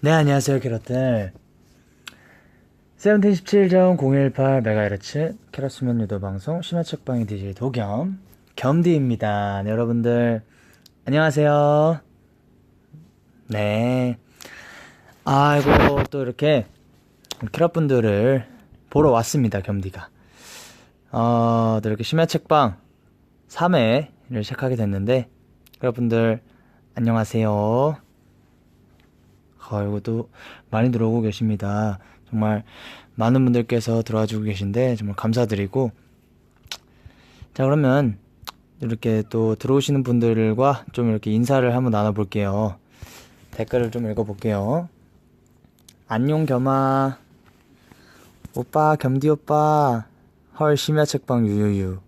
네, 안녕하세요, 캐럿들. 17.018MHz 캐럿수면 유도 방송 심야책방의 DJ 도겸 겸디입니다. 네, 여러분들 안녕하세요. 네. 아이고, 또 이렇게 캐럿분들을 보러 왔습니다, 겸디가. 또 이렇게 심야책방 3회를 시작하게 됐는데, 여러분들 안녕하세요. 이것도 많이 들어오고 계십니다. 정말 많은 분들께서 들어와 주고 계신데 정말 감사드리고, 자, 그러면 이렇게 또 들어오시는 분들과 좀 이렇게 인사를 한번 나눠볼게요. 댓글을 좀 읽어볼게요. 안녕 겸아, 오빠, 겸디 오빠, 헐 심야책방 유유유.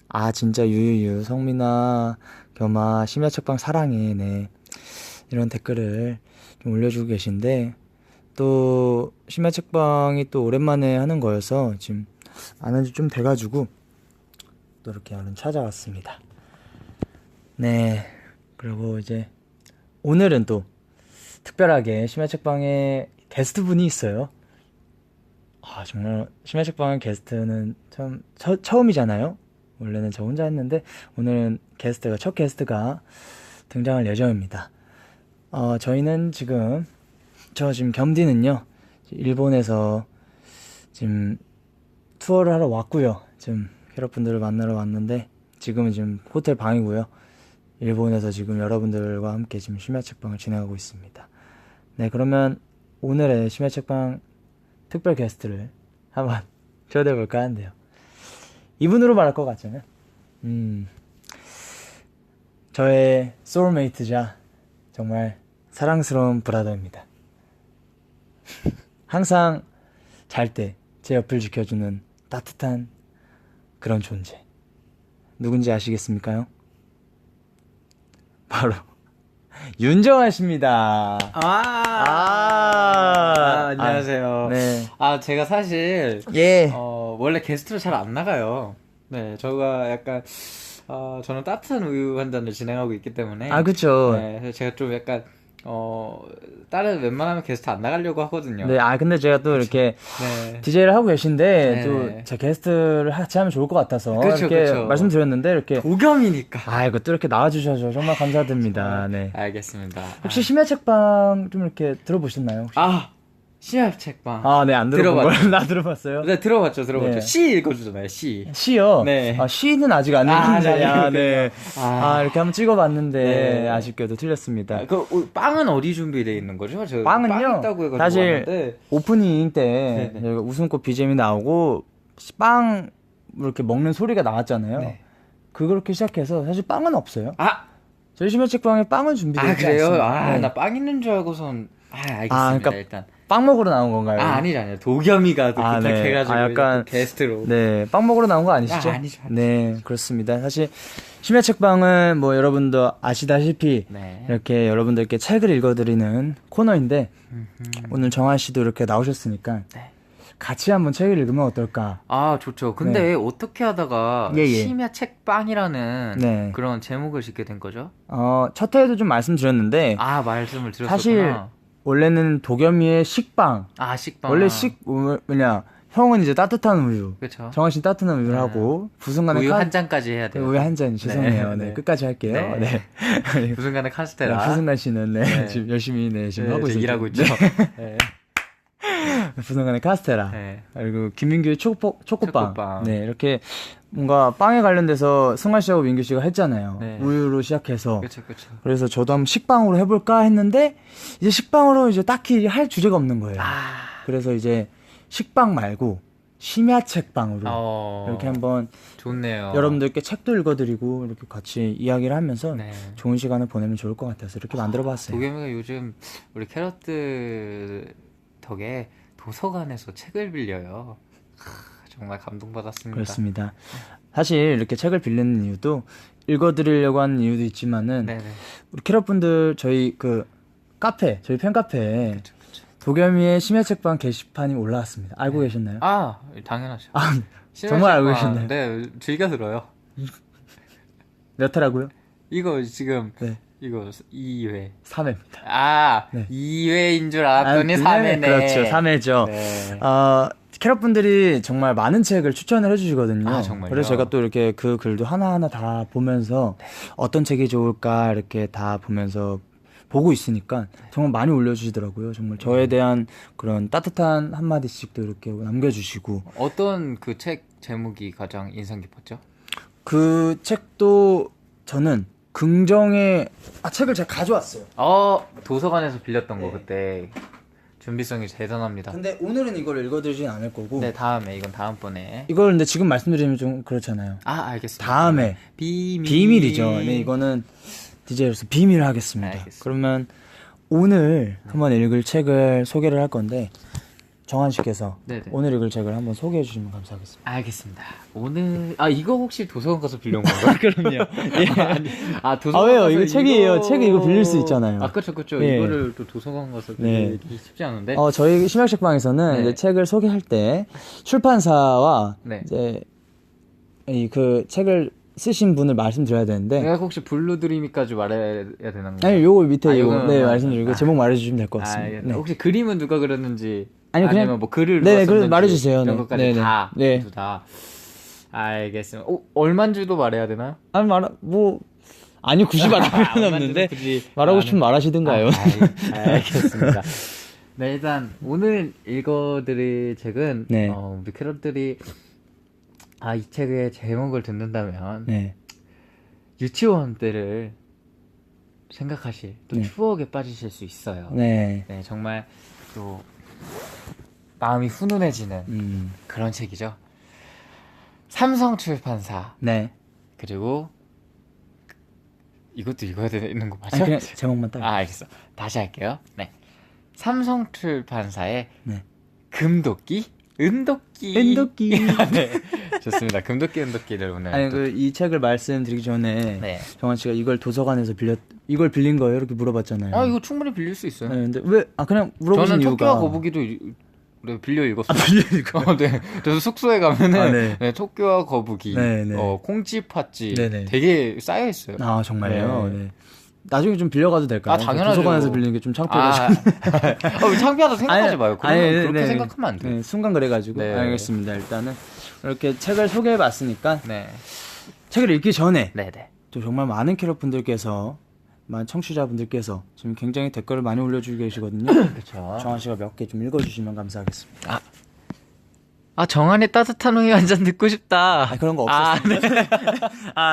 아, 진짜 유유유. 성민아, 겸아, 심야책방 사랑해. 네, 이런 댓글을 좀 올려주고 계신데, 또 심야책방이 또 오랜만에 하는 거여서 지금 안 한 지 좀 돼가지고 또 이렇게 얼른 찾아왔습니다. 네, 그리고 이제 오늘은 또 특별하게 심야책방에 게스트분이 있어요. 아, 정말 심야책방 게스트는 참 처음이잖아요. 원래는 저 혼자 했는데 오늘은 첫 게스트가 등장할 예정입니다. 저희는 지금 겸디는요, 일본에서 지금 투어를 하러 왔고요. 지금 캐럿분들을 만나러 왔는데, 지금은 지금 호텔 방이고요. 일본에서 지금 여러분들과 함께 지금 심야책방을 진행하고 있습니다. 네, 그러면 오늘의 심야책방 특별 게스트를 한번 초대해볼까 하는데요. 이분으로 말할 것 같잖아요. 저의 소울메이트자, 정말 사랑스러운 브라더입니다. 항상 잘 때 제 옆을 지켜주는 따뜻한 그런 존재. 누군지 아시겠습니까요? 바로 윤정아 씨입니다. 안녕하세요. 네. 제가 사실 예. 원래 게스트로 잘 안 나가요. 네, 저가 약간 저는 따뜻한 우유 한 잔을 진행하고 있기 때문에. 그쵸. 네, 그래서 제가 좀 약간 다른 웬만하면 게스트 안 나가려고 하거든요. 네, 근데 제가 또 이렇게 네. DJ를 하고 계신데, 네. 또 제 게스트를 같이 하면 좋을 것 같아서 그쵸, 이렇게 그쵸. 말씀드렸는데, 이렇게 도겸이니까. 이거 또 이렇게 나와주셔서 정말 감사드립니다. 네. 알겠습니다. 혹시 심야책방 좀 이렇게 들어보셨나요? 혹시? 심야책방. 네, 안 들어본 걸. 나 들어봤어요? 네, 들어봤죠. 네. 시 읽어주잖아요, 시. 시요? 네. 시는 아직 안 읽었는데. 네. 이렇게 한번 찍어봤는데, 네. 아쉽게도 틀렸습니다. 빵은 어디 준비되어 있는 거죠? 저 빵은요, 빵 있다고 해가지고 사실 왔는데. 오프닝 때 네네. 저희가 웃음꽃 BGM이 나오고 빵 이렇게 먹는 소리가 나왔잖아요. 네. 그렇게 시작해서 사실 빵은 없어요. 저희 심야책방에 빵은 준비되어 있지 그래요? 않습니다. 네. 나 빵 있는 줄 알고선. 알겠습니다. 그러니까 일단. 빵 먹으러 나온 건가요? 아니죠. 도겸이가 또 네. 부탁해가지고 약간 게스트로. 네, 빵 먹으러 나온 거 아니시죠? 아니죠. 네, 그렇습니다. 사실 심야책방은 뭐 여러분도 아시다시피 네. 이렇게 여러분들께 책을 읽어드리는 코너인데, 오늘 정한 씨도 이렇게 나오셨으니까 네. 같이 한번 책을 읽으면 어떨까? 좋죠. 근데 네. 어떻게 하다가 예. 심야 책방이라는 네. 그런 제목을 짓게 된 거죠? 첫 회에도 좀 말씀드렸는데, 말씀을 드렸었구나. 사실 원래는 도겸이의 식빵. 식빵. 원래 형은 이제 따뜻한 우유. 그쵸. 정한 씨는 따뜻한 우유를 하고, 부순간에 우유 한 잔까지 해야 돼요. 우유 한 잔, 죄송해요. 네, 네. 끝까지 할게요. 네. 네. 부순간에 카스테라. 부순간 씨는 네. 지금 열심히 지금 하고 있어요. 일하고 있죠. 네. 부순간의 카스테라. 네. 그리고 김민규의 초코빵. 초코빵. 네, 이렇게 뭔가 빵에 관련돼서 승환 씨하고 민규 씨가 했잖아요. 네. 우유로 시작해서. 그쵸. 그래서 저도 한번 식빵으로 해볼까 했는데, 이제 식빵으로 이제 딱히 할 주제가 없는 거예요. 그래서 이제 식빵 말고 심야책방으로 이렇게 한번 좋네요. 여러분들께 책도 읽어드리고 이렇게 같이 이야기를 하면서 네. 좋은 시간을 보내면 좋을 것 같아서 이렇게 만들어봤어요. 도겸이가 요즘 우리 캐럿들 덕에 도서관에서 책을 빌려요. 정말 감동받았습니다. 그렇습니다. 사실 이렇게 책을 빌리는 이유도 읽어드리려고 하는 이유도 있지만은, 네네. 우리 캐럿분들 저희 저희 팬카페에 그쵸. 도겸이의 심야책방 게시판이 올라왔습니다. 알고 계셨나요? 당연하죠. 정말 알고 계셨나요? 네, 즐겨 들어요. 몇 회라고요? 이거 지금 네. 이거 2회. 3회입니다. 아, 네. 2회인 줄 알았더니 3회네. 그렇죠. 3회죠. 네. 캐럿분들이 정말 많은 책을 추천을 해주시거든요. 아, 정말요? 그래서 제가 또 이렇게 그 글도 하나하나 다 보면서 어떤 책이 좋을까 이렇게 다 보면서 보고 있으니까 정말 많이 올려주시더라고요. 정말 저에 대한 그런 따뜻한 한마디씩도 이렇게 남겨주시고. 어떤 그 책 제목이 가장 인상 깊었죠? 그 책도 저는 긍정의 책을 제가 가져왔어요. 도서관에서 빌렸던 거 네. 그때 준비성이 대단합니다. 근데 오늘은 이걸 읽어드리진 않을 거고. 네, 다음에 이건 다음번에. 이걸 근데 지금 말씀드리면 좀 그렇잖아요. 알겠습니다. 다음에 비밀이죠. 네, 이거는 DJ로서 비밀을 하겠습니다. 알겠습니다. 그러면 오늘 한번 읽을 책을 소개를 할 건데 정한 씨께서 네네. 오늘 읽을 책을 한번 소개해 주시면 감사하겠습니다. 알겠습니다. 오늘 이거 혹시 도서관 가서 빌려온 건가요? 그럼요. 예. 도서관 왜요? 가서 이거 책이에요. 책 이거 빌릴 수 있잖아요. 그렇죠. 예. 이거를 또 도서관 가서 네. 빌리기 쉽지 않은데. 저희 심야책방에서는 네. 이제 책을 소개할 때 출판사와 네. 이제 그 책을 쓰신 분을 말씀드려야 되는데 내가 혹시 블루드림이까지 말해야 되는 건가요? 아니 요거 밑에 요거 요거는 말씀드리고 제목 말해주시면 될 것 같습니다. 알겠다. 네. 혹시 그림은 누가 그렸는지 아니요, 그냥- 아니면 뭐 글을 네네, 누가 그걸 썼는지 말해주세요. 이런 네. 것까지 네네. 다 네. 모두 다 알겠습니다. 얼마인지도 말해야 되나요? 아니 아니 굳이 말할 필요는 없는데 굳이 말하고 싶으면 말하시든가요. 알겠습니다. 네, 일단 오늘 읽어드릴 책은 네. 우리 캐럿들이 이 책의 제목을 듣는다면 네. 유치원 때를 생각하실 또 네. 추억에 빠지실 수 있어요. 네. 네, 정말 또 마음이 훈훈해지는 그런 책이죠. 삼성출판사 네. 그리고 이것도 읽어야 되는 거 맞죠? 아니, 그냥 제목만 딱. 알겠어. 다시 할게요. 네, 삼성출판사의 네. 금도끼, 은도끼. 네, 좋습니다. 금도끼, 은도끼를 오늘. 아니 이 책을 말씀드리기 전에 네. 정한 씨가 이걸 도서관에서 이걸 빌린 거예요? 이렇게 물어봤잖아요. 이거 충분히 빌릴 수 있어요. 네, 근데 왜 그냥 물어보신 저는 이유가 토끼와 거북이도 빌려 읽었어요. 빌려 읽어요? 네. 그래서 숙소에 가면은 네. 토끼와 거북이, 네, 네. 콩쥐, 팥쥐 네. 되게 쌓여 있어요. 정말요? 네. 네. 나중에 좀 빌려가도 될까요? 당연하죠. 도서관에서 빌리는 게 좀 창피해가지고. 창피하다 생각하지 마요. 그렇게 네. 생각하면 안 돼요. 네, 순간 그래가지고. 네. 알겠습니다. 일단은 이렇게 책을 소개해봤으니까 네. 책을 읽기 전에 네네. 또 정말 많은 캐럿분들께서 많은 청취자분들께서 지금 굉장히 댓글을 많이 올려주고 계시거든요. 그렇죠. 정한 씨가 몇 개 좀 읽어주시면 감사하겠습니다. 정한이 따뜻한 우유 한 잔 듣고 싶다. 그런 거 없었어요.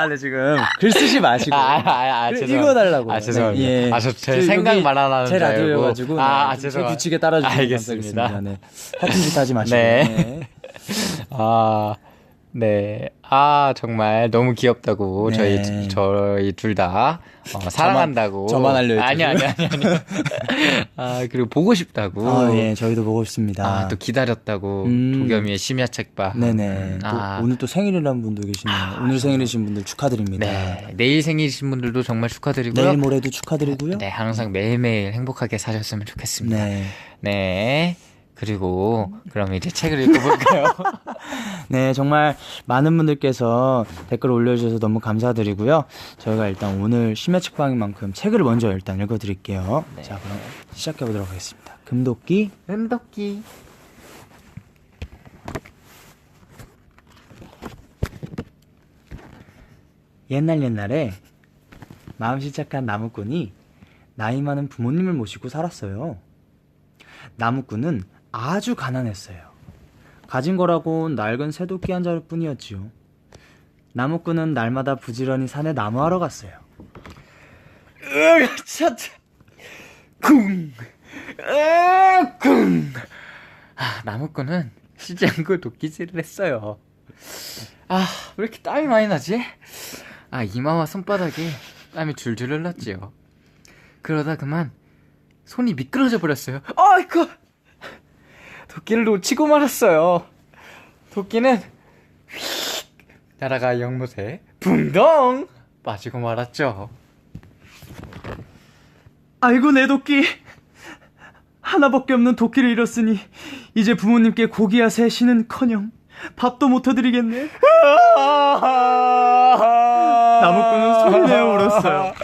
네, 지금 글 쓰지 마시고 죄송합니다. 읽어달라고. 죄송합니다. 네, 예. 제 생각만 안 하는 제 줄 알고. 라디오여가지고 제 죄송합니다. 규칙에 따라주시면 알겠습니다. 감사하겠습니다. 네. 허튼 짓 하지 마시고. 네. 네. 정말 너무 귀엽다고 네. 저희 둘 다 사랑한다고. 저만 알려요. 아니. 그리고 보고 싶다고. 예, 저희도 보고 싶습니다. 또 기다렸다고. 도겸이의 심야 책방. 네네. 오늘 또 생일이라는 분도 계시네요. 오늘 생일이신 분들 축하드립니다. 네. 내일 생일이신 분들도 정말 축하드리고요. 내일 모레도 축하드리고요. 네, 항상 매일매일 행복하게 사셨으면 좋겠습니다. 네. 네. 그리고 그럼 이제 책을 읽어볼까요? 네, 정말 많은 분들께서 댓글 올려주셔서 너무 감사드리고요. 저희가 일단 오늘 심야책방인 만큼 책을 먼저 일단 읽어드릴게요. 네. 자, 그럼 시작해보도록 하겠습니다. 금도끼, 은도끼. 옛날에 마음씨 착한 나무꾼이 나이 많은 부모님을 모시고 살았어요. 나무꾼은 아주 가난했어요. 가진 거라곤 낡은 새도끼 한 자루 뿐이었지요. 나무꾼은 날마다 부지런히 산에 나무하러 갔어요. 나무꾼은 쉬지 않고 도끼질을 했어요. 왜 이렇게 땀이 많이 나지? 이마와 손바닥에 땀이 줄줄 흘렀지요. 그러다 그만 손이 미끄러져 버렸어요. 아이고! 도끼를 놓치고 말았어요. 도끼는 휙 날아가 연못에 붕덩 빠지고 말았죠. 아이고 내 도끼, 하나밖에 없는 도끼를 잃었으니 이제 부모님께 고기야 새시는커녕 밥도 못 터드리겠네. 나무꾼은 소리내어 울었어요.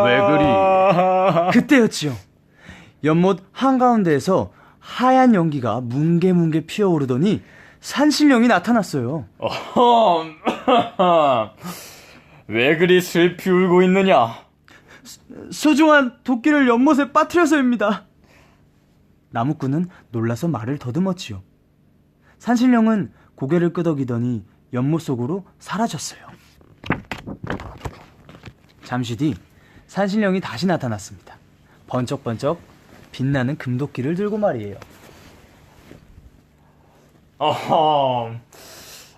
왜 그리? 그때였지요. 연못 한가운데에서 하얀 연기가 뭉게뭉게 피어오르더니 산신령이 나타났어요. 왜 그리 슬피 울고 있느냐? 소중한 도끼를 연못에 빠뜨려서입니다. 나무꾼은 놀라서 말을 더듬었지요. 산신령은 고개를 끄덕이더니 연못 속으로 사라졌어요. 잠시 뒤 산신령이 다시 나타났습니다. 번쩍번쩍 빛나는 금도끼를 들고 말이에요.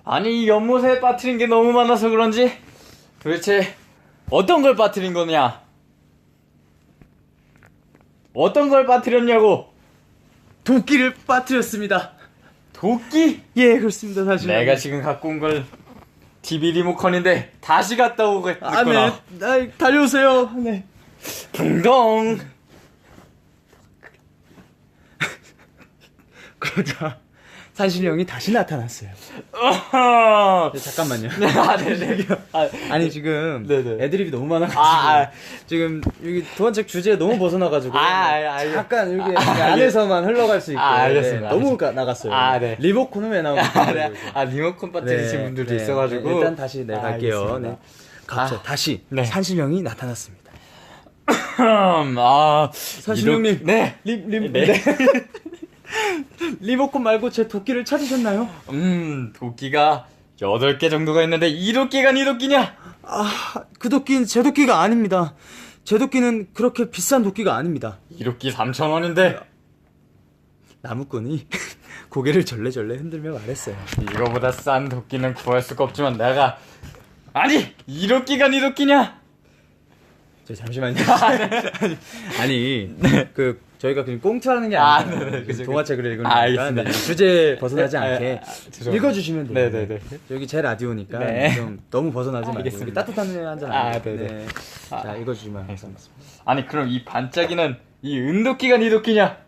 아니, 이 연못에 빠뜨린 게 너무 많아서 그런지 도대체 어떤 걸 빠뜨린 거냐? 어떤 걸 빠뜨렸냐고? 도끼를 빠뜨렸습니다. 도끼? 예, 그렇습니다. 사실 내가 지금 갖고 온 걸 TV 리모컨인데 다시 갔다 오겠구나. 네. 달려오세요. 네. 붕덩. 그러자 산신령이 다시 나타났어요. 네, 잠깐만요. 네네. 아니 지금 네네. 애드립이 너무 많아가지고 지금 여기 도안책 주제에 너무 벗어나가지고 잠깐 여기 안에서만 흘러갈 수 있게 알겠습니다. 너무 나갔어요. 네. 리모컨은 왜 나오는지 리모컨 빠뜨리신 분들도 있어가지고 일단 다시 갈게요. 네. 다시 네. 산신령이 나타났습니다. 산신령님. 네. 리모컨 말고 제 도끼를 찾으셨나요? 도끼가 8개 정도가 있는데 이 도끼가 네 도끼냐? 그 도끼는 제 도끼가 아닙니다. 제 도끼는 그렇게 비싼 도끼가 아닙니다. 이 도끼 3,000원인데 나무꾼이 고개를 절레절레 흔들며 말했어요. 이거보다 싼 도끼는 구할 수가 없지만 내가 아니! 이 도끼가 네 도끼냐? 잠시만요. 아니 저희가 그냥 꽁트하는 게 아니라 동화책을 읽으는 거니까 주제 벗어나지 않게 읽어주시면 돼요. 네네네. 여기 제 라디오니까 좀 너무 벗어나지 말고 여기 따뜻한 애 한잔 네네. 자 읽어주시면 감사합니다. 아니 그럼 이 반짝이는 이 은도끼가 네 도끼냐?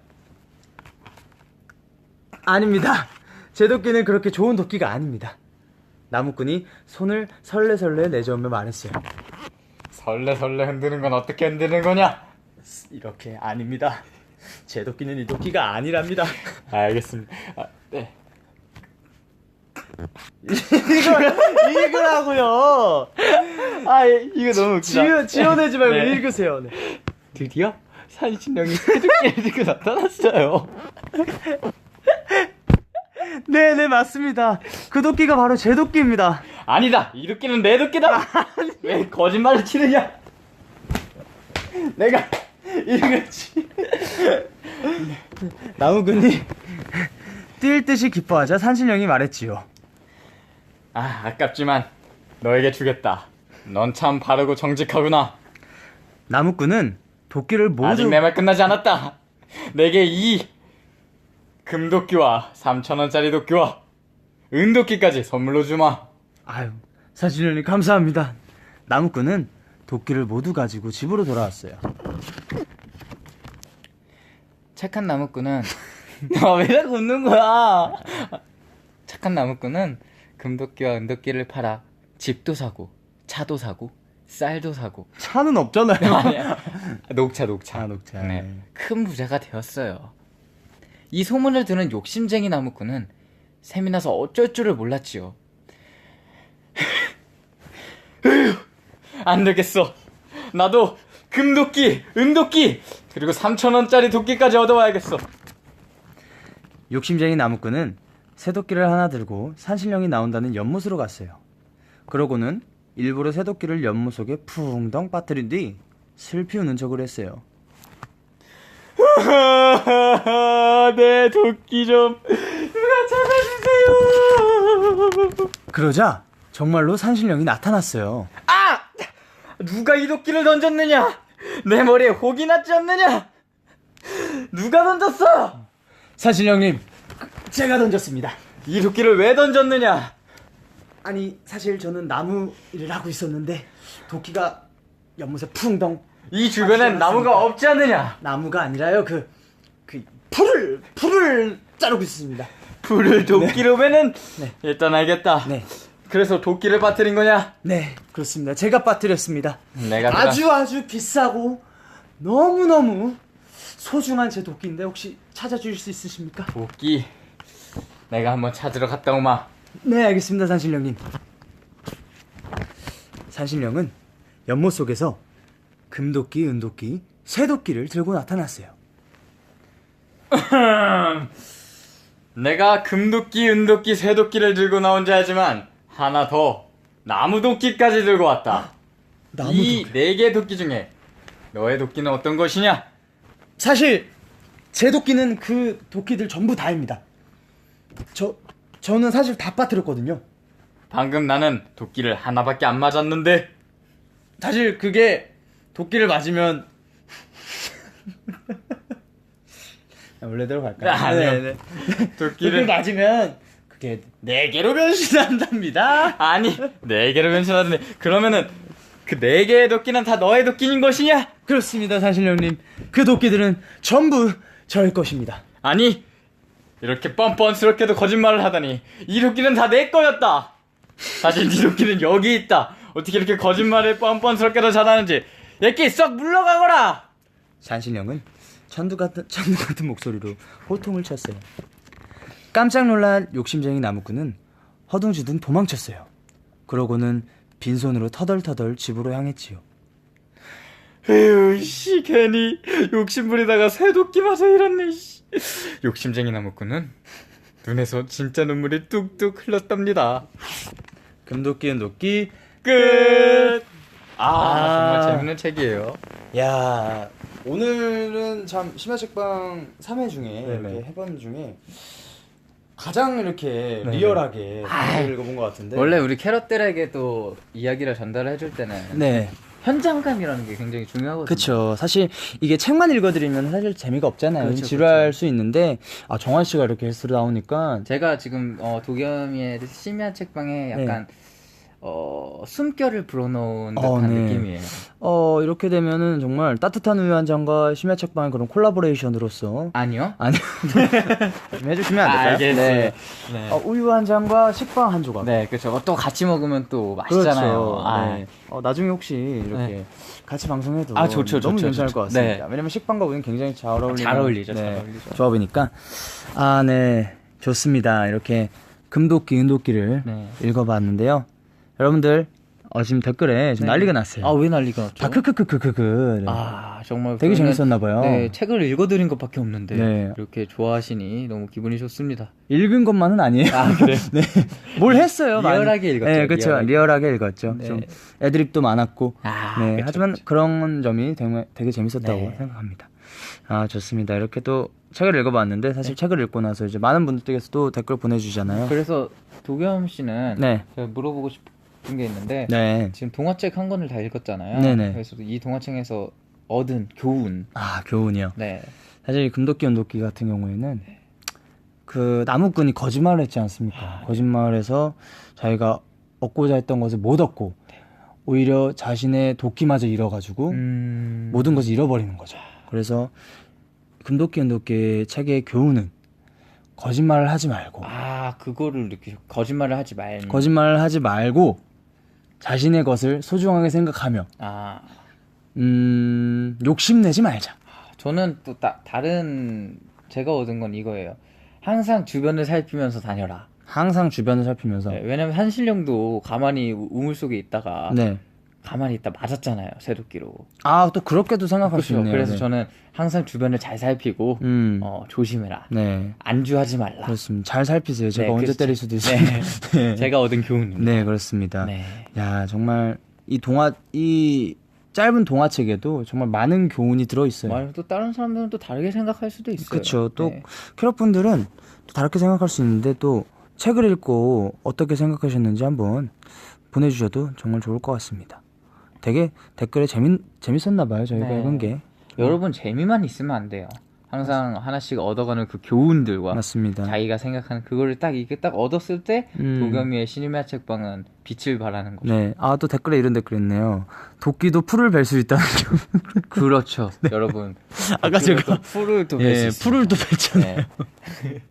아닙니다. 제 도끼는 그렇게 좋은 도끼가 아닙니다. 나무꾼이 손을 설레설레 내저으며 말했어요. 설레설레 흔드는 건 어떻게 흔드는 거냐? 이렇게 아닙니다. 제 도끼는 이 도끼가 아니랍니다. 알겠습니다. 네. 읽으라고요. 이거 너무 웃기다. 지어내지 말고 네. 읽으세요. 네. 드디어 산신령이 새도끼를 들고 나타났어요. 네네 맞습니다. 그 도끼가 바로 제 도끼입니다. 아니다. 이 도끼는 내 도끼다. 왜 거짓말을 치느냐? 내가 읽었지. 나무꾼이 뛸 듯이 기뻐하자 산신령이 말했지요. 아깝지만 너에게 주겠다. 넌 참 바르고 정직하구나. 나무꾼은 도끼를 모두 아직 내 말 끝나지 않았다. 내게 이 금도끼와 3,000원짜리 도끼와 은도끼까지 선물로 주마. 산신령님 감사합니다. 나무꾼은 도끼를 모두 가지고 집으로 돌아왔어요. 착한 나무꾼은 왜 자꾸 웃는 거야? 착한 나무꾼은 금도끼와 은도끼를 팔아 집도 사고 차도 사고 쌀도 사고. 차는 없잖아요. 아니야. 녹차. 녹차. 네. 큰 부자가 되었어요. 이 소문을 들은 욕심쟁이 나무꾼은 셈이 나서 어쩔 줄을 몰랐지요. 안 되겠어. 나도 금도끼, 은도끼, 그리고 3,000원짜리 도끼까지 얻어와야겠어. 욕심쟁이 나무꾼은 새도끼를 하나 들고 산신령이 나온다는 연못으로 갔어요. 그러고는 일부러 새도끼를 연못 속에 풍덩 빠뜨린 뒤 슬피 우는 척을 했어요. 내 도끼 좀 누가 찾아주세요. 그러자 정말로 산신령이 나타났어요. 누가 이 도끼를 던졌느냐? 내 머리에 혹이 났지 않느냐? 누가 던졌어? 산신령님, 제가 던졌습니다. 이 도끼를 왜 던졌느냐? 아니, 사실 저는 나무 일을 하고 있었는데 도끼가 연못에 풍덩. 이 주변엔 나무가 없지 않느냐? 나무가 아니라요, 풀을 자르고 있습니다. 풀을 도끼로 베는? 네. 일단 알겠다. 네. 그래서 도끼를 빠뜨린 거냐? 네, 그렇습니다. 제가 빠뜨렸습니다. 내가 아주 비싸고 너무너무 소중한 제 도끼인데 혹시 찾아주실 수 있으십니까? 도끼 내가 한번 찾으러 갔다 오마. 네, 알겠습니다, 산신령님. 산신령은 연못 속에서 금도끼, 은도끼, 쇠도끼를 들고 나타났어요. 내가 금도끼, 은도끼, 쇠도끼를 들고 나온 자이지만 하나 더 나무도끼까지 들고 왔다. 이 4개 도끼 중에 너의 도끼는 어떤 것이냐? 사실 제 도끼는 그 도끼들 전부 다입니다. 저는 사실 다 빠뜨렸거든요. 방금 나는 도끼를 하나밖에 안 맞았는데. 사실 그게 도끼를 맞으면 원래대로 갈까요? 아니요. 네. 도끼를 맞으면 그게 4개로 변신한답니다. 아니 4개로 변신하던데 그러면은 그 4개의 도끼는 다 너의 도끼인 것이냐? 그렇습니다, 산신령님. 그 도끼들은 전부 저의 것입니다. 아니 이렇게 뻔뻔스럽게도 거짓말을 하다니 이 도끼는 다 내 거였다. 사실 네 도끼는 여기 있다. 어떻게 이렇게 거짓말을 뻔뻔스럽게도 잘하는지 얘끼 썩 물러가거라. 산신령은 천두 같은 목소리로 호통을 쳤어요. 깜짝 놀란 욕심쟁이 나무꾼은 허둥지둥 도망쳤어요. 그러고는 빈손으로 터덜터덜 집으로 향했지요. 에휴 씨 괜히 욕심부리다가 쇠도끼마저 잃었네. 씨. 욕심쟁이 나무꾼은 눈에서 진짜 눈물이 뚝뚝 흘렀답니다. 금도끼, 은도끼 끝. 정말 재밌는 책이에요. 야, 오늘은 참 심야책방 3회 중에 네네. 이렇게 해본 중에 가장 이렇게 네네. 리얼하게 읽어본 것 같은데. 원래 우리 캐럿들에게 또 이야기를 전달해줄 때는 네, 현장감이라는 게 굉장히 중요하거든요. 그쵸. 사실 이게 책만 읽어드리면 사실 재미가 없잖아요. 그렇죠, 지루할 수 있는데 정환 씨가 이렇게 게스트로 나오니까 제가 지금 도겸이의 심야 책방에 약간 숨결을 불어넣은 듯한 네. 느낌이에요. 이렇게 되면은 정말 따뜻한 우유 한 잔과 심야 책방의 그런 콜라보레이션으로서 아니요? 아니 좀 해주시면 안 될까요? 알겠어요. 네. 네. 우유 한 잔과 식빵 한 조각. 네, 그렇죠. 또 같이 먹으면 또 맛있잖아요. 그렇죠. 네. 나중에 혹시 이렇게 같이 방송해도 좋죠, 너무 좋죠, 괜찮을 좋죠. 것 같습니다. 네. 왜냐면 식빵과 우유는 굉장히 잘 어울리는 잘 어울리죠, 잘 네, 어울리죠. 조합이니까. 네, 좋습니다. 이렇게 금도끼, 은도끼를 네. 읽어봤는데요. 여러분들 지금 댓글에 좀 네. 난리가 났어요. 왜 난리가 났죠? 다 크크크크크크. 네. 정말 되게 그러면, 재밌었나 봐요. 네, 책을 읽어드린 것밖에 없는데 네. 이렇게 좋아하시니 너무 기분이 좋습니다. 읽은 것만은 아니에요. 그래요? 네. 뭘 했어요? 리얼하게 읽었죠. 네, 그렇죠. 리얼하게 읽었죠. 네. 좀 애드립도 많았고. 네, 그쵸, 하지만 그쵸. 그런 점이 되게 재밌었다고 네. 생각합니다. 좋습니다. 이렇게 또 책을 읽어봤는데 사실 책을 읽고 나서 이제 많은 분들께서도 댓글 보내주잖아요. 그래서 도겸 씨는 네. 제가 물어보고 싶은 게 있는데 네. 지금 동화책 한 권을 다 읽었잖아요. 네네. 그래서 이 동화책에서 얻은 교훈. 교훈이요. 네. 사실 금도끼, 은도끼 같은 경우에는 그 나무꾼이 거짓말을 했지 않습니까? 거짓말을 해서 자기가 얻고자 했던 것을 못 얻고 오히려 자신의 도끼마저 잃어가지고 모든 것을 잃어버리는 거죠. 그래서 금도끼, 은도끼 책의 교훈은 거짓말을 하지 말고 그거를 이렇게 거짓말을 하지 말고 거짓말을 하지 말고 자신의 것을 소중하게 생각하며 욕심내지 말자. 저는 또 다른 제가 얻은 건 이거예요. 항상 주변을 살피면서 다녀라. 항상 주변을 살피면서. 네, 왜냐면 한신령도 가만히 우물 속에 있다가 네. 가만히 있다 맞았잖아요. 새도끼로. 또 그렇게도 생각할 수 그렇죠. 있네요. 그래서 네. 저는 항상 주변을 잘 살피고 조심해라. 네. 안주하지 말라. 그렇습니다. 잘 살피세요. 제가 네, 언제 그렇죠. 때릴 수도 있어요. 네. 네. 제가 얻은 교훈입니다. 네, 그렇습니다. 네. 야, 정말 이 짧은 동화책에도 정말 많은 교훈이 들어 있어요. 또 다른 사람들은 또 다르게 생각할 수도 있어요. 그렇죠. 또 네. 캐럿분들은 또 다르게 생각할 수 있는데 또 책을 읽고 어떻게 생각하셨는지 한번 보내주셔도 정말 좋을 것 같습니다. 되게 댓글에 재밌었나 봐요. 저희가 네. 읽은 게. 여러분 재미만 있으면 안 돼요. 항상 하나씩 얻어가는 그 교훈들과 맞습니다. 자기가 생각하는 그거를 이게 딱 얻었을 때 도겸이의 신임야 책방은 빛을 발하는 거죠. 네. 또 댓글에 이런 댓글 있네요. 도끼도 풀을 벨 수 있다는 점. 그렇죠. 여러분. 아까 제가 풀을 또 예, 뵐수 풀을 또 벨잖아요. 네.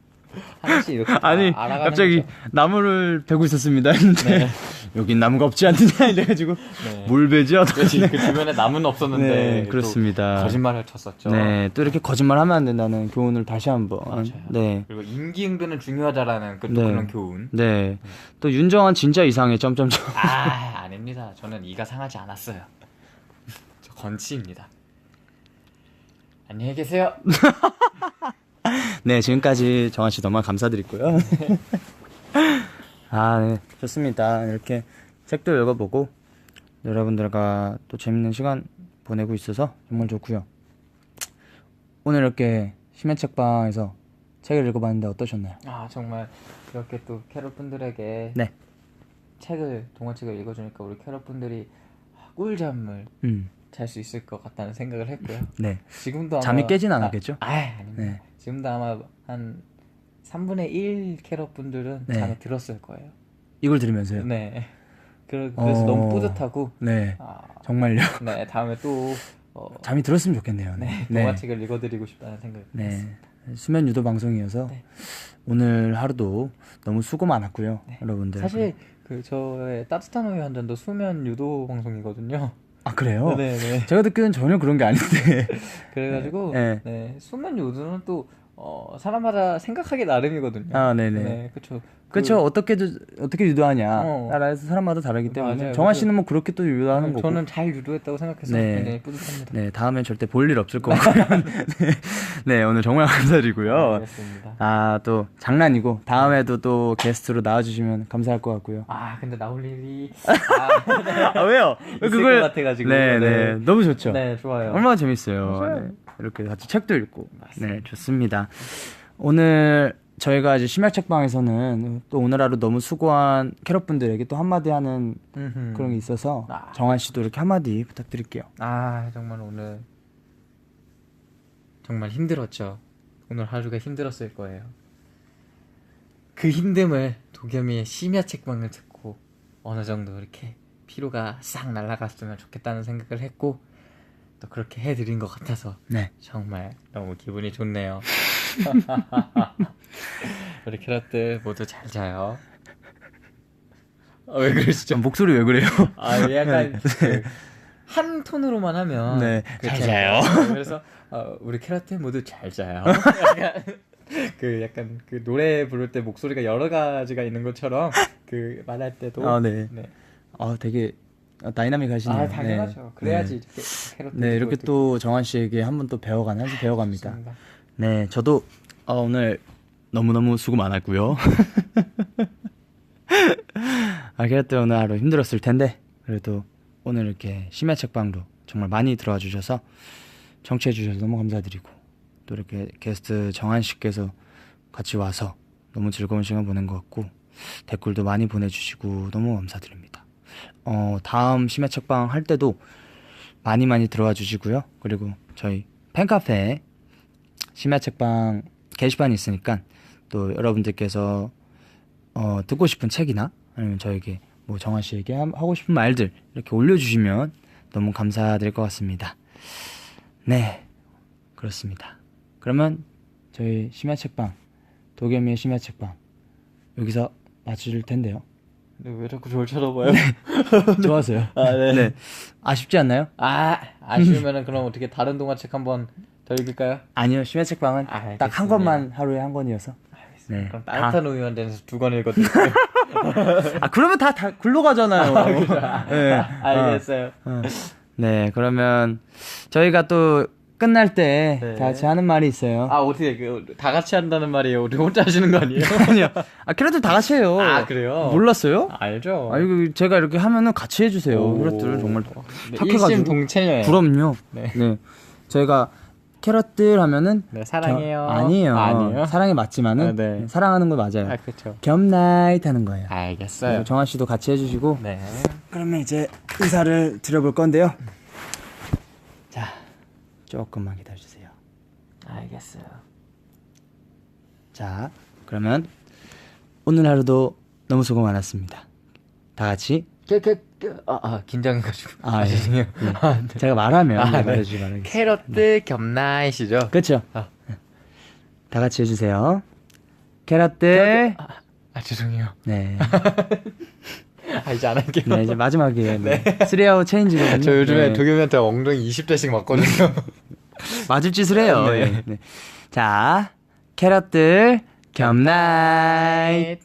하나씩 이렇게 다 아니 알아가는 갑자기 거죠. 나무를 베고 있었습니다 했는데 네. 여긴 나무가 없지 않느냐 이래가지고 네. 뭘 베죠? 그치, 그 주변에 나무는 없었는데 네, 또 그렇습니다. 거짓말을 쳤었죠. 네, 또 이렇게 거짓말하면 안 된다는 교훈을 다시 한번. 맞아요. 네, 그리고 임기응변은 중요하다라는 또 네. 그런 교훈. 네. 또 윤정한 진짜 이상해. 점점점. 아, 아닙니다. 저는 이가 상하지 않았어요. 저 건치입니다. 안녕히 계세요. 네, 지금까지 정한 씨 너무 감사드리고요. 아, 네, 좋습니다. 이렇게 책도 읽어보고 여러분들과 또 재밌는 시간 보내고 있어서 정말 좋고요. 오늘 이렇게 심야 책방에서 책을 읽어봤는데 어떠셨나요? 아, 정말 이렇게 또 캐럿분들에게 네. 동화책을 읽어주니까 우리 캐럿분들이 꿀잠을 잘 수 있을 것 같다는 생각을 했고요. 네. 지금도 아마 잠이 깨진 않았겠죠? 아닙니다. 네. 지금도 아마 한 3분의 1 캐럿분들은 네. 잠이 들었을 거예요. 이걸 들으면서요? 네. 그래서 너무 뿌듯하고 네. 아, 정말요. 네, 다음에 또 잠이 들었으면 좋겠네요. 네, 네. 동화책을 읽어드리고 싶다는 생각이 네. 들었습니다. 수면 유도 방송이어서 네. 오늘 하루도 너무 수고 많았고요. 여러분들. 사실 저의 따뜻한 우유 한 잔도 수면 유도 방송이거든요. 아, 그래요? 네. 제가 듣기는 전혀 그런 게 아닌데. 그래가지고 네. 네, 수면 유도는 또 사람마다 생각하기 나름이거든요. 아, 네네. 네, 그렇죠. 그렇죠. 어떻게 유도하냐 어. 따라서 사람마다 다르기 때문에 맞아요. 정한 씨는 뭐 그렇게 또 유도하는 거고. 저는 잘 유도했다고 생각해서 네. 굉장히 뿌듯합니다. 네, 다음엔 절대 볼 일 없을 거고. 네, 오늘 정말 감사드리고요. 알겠습니다. 아, 또 장난이고 다음에도 또 게스트로 나와주시면 감사할 것 같고요. 아, 근데 나올 일이 아, 왜요? 있을 것 같아가지고. 네, 네, 너무 좋죠. 네, 좋아요. 얼마나 재밌어요. 맞아요. 네, 이렇게 같이 책도 읽고. 맞습니다. 네, 좋습니다. 오늘 저희가 이제 심야 책방에서는 또 오늘 하루 너무 수고한 캐럿분들에게 또 한마디 하는 그런 게 있어서 아. 정한 씨도 이렇게 한마디 부탁드릴게요. 아, 정말 오늘 정말 힘들었죠. 오늘 하루가 힘들었을 거예요. 그 힘듦을 도겸이의 심야 책방을 듣고 어느 정도 이렇게 피로가 싹 날아갔으면 좋겠다는 생각을 했고 또 그렇게 해드린 것 같아서 네. 정말 너무 기분이 좋네요. 우리 캐럿들 모두 잘 자요. 왜 그러시죠? 목소리 왜 그래요? 아, 약간 한 톤으로만 하면 네, 잘 자요. 그래서 우리 캐럿들 모두 잘 자요. 약간 그 노래 부를 때 목소리가 여러 가지가 있는 것처럼 그 말할 때도 아, 네. 아, 되게 다이나믹하시네요. 아, 당연하죠. 네. 그래야지 네. 이렇게 캐럿들 네, 이렇게 또 정한 씨에게 한 번 또 하나씩 배워갑니다. 좋습니다. 네, 저도 오늘 너무너무 수고 많았고요. 캐럿들 오늘 하루 힘들었을 텐데 그래도 오늘 이렇게 심야 책방도 정말 많이 들어와 주셔서 청취해 주셔서 너무 감사드리고 또 이렇게 게스트 정한 씨께서 같이 와서 너무 즐거운 시간 보낸 것 같고 댓글도 많이 보내주시고 너무 감사드립니다. 다음 심야 책방 할 때도 많이 들어와 주시고요. 그리고 저희 팬카페에 심야 책방 게시판이 있으니까 또 여러분들께서 듣고 싶은 책이나 아니면 저에게 뭐 정한 씨에게 하고 싶은 말들 이렇게 올려주시면 너무 감사드릴 것 같습니다. 네, 그렇습니다. 그러면 저희 심야 책방 도겸이의 심야 책방 여기서 마칠 텐데요. 네, 왜 자꾸 저를 쳐다봐요? 좋았어요. 아, 네. 아쉽지 않나요? 아쉬우면은 그럼 어떻게 다른 동화책 한번 더 읽을까요? 아니요, 심야 책방은 알겠습니다. 딱 한 권만 하루에 한 권이어서. 네. 그럼 따뜻한 우유 한 잔에서 2권 읽어드릴게요. 그러면 다 굴러 가잖아요. 네. 알겠어요. 네, 그러면 저희가 또 끝날 때 네. 다 같이 하는 말이 있어요. 어떻게 다 같이 한다는 말이에요? 우리 혼자 하시는 거 아니에요? 아니요. 캐럿들 다 같이 해요. 그래요? 몰랐어요? 알죠. 이거 제가 이렇게 하면은 같이 해주세요. 캐럿들 정말 착해가지고. 일심동체예요. 그럼요. 네. 저희가 캐럿들 하면은 네, 사랑해요. 아니에요. 사랑이 맞지만은 네. 사랑하는 거 맞아요. 그렇죠. 겸나잇 하는 거예요. 알겠어요. 정한 씨도 같이 해주시고. 네. 그러면 이제 인사를 드려볼 건데요. 자, 조금만 기다려주세요. 알겠어요. 자, 그러면 오늘 하루도 너무 수고 많았습니다. 다 같이. 긴장해가지고. 예. 죄송해요. 네. 제가 말하면 네. 말해주기 바랍니다. 캐럿들 겸나잇이죠. 그렇죠. 다 같이 해주세요. 캐럿들. 죄송해요. 네. 이제 안 할게요. 네, 이제 마지막이에요. 네. 3아웃 체인지거든요. 저 요즘에 네. 도겸이한테 엉덩이 20대씩 맞거든요. 맞을 짓을 해요. 네. 네. 네. 자, 캐럿들, 겹나잇.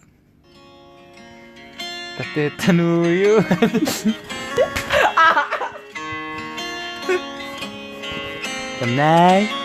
따뜻한 우유. 겹나잇.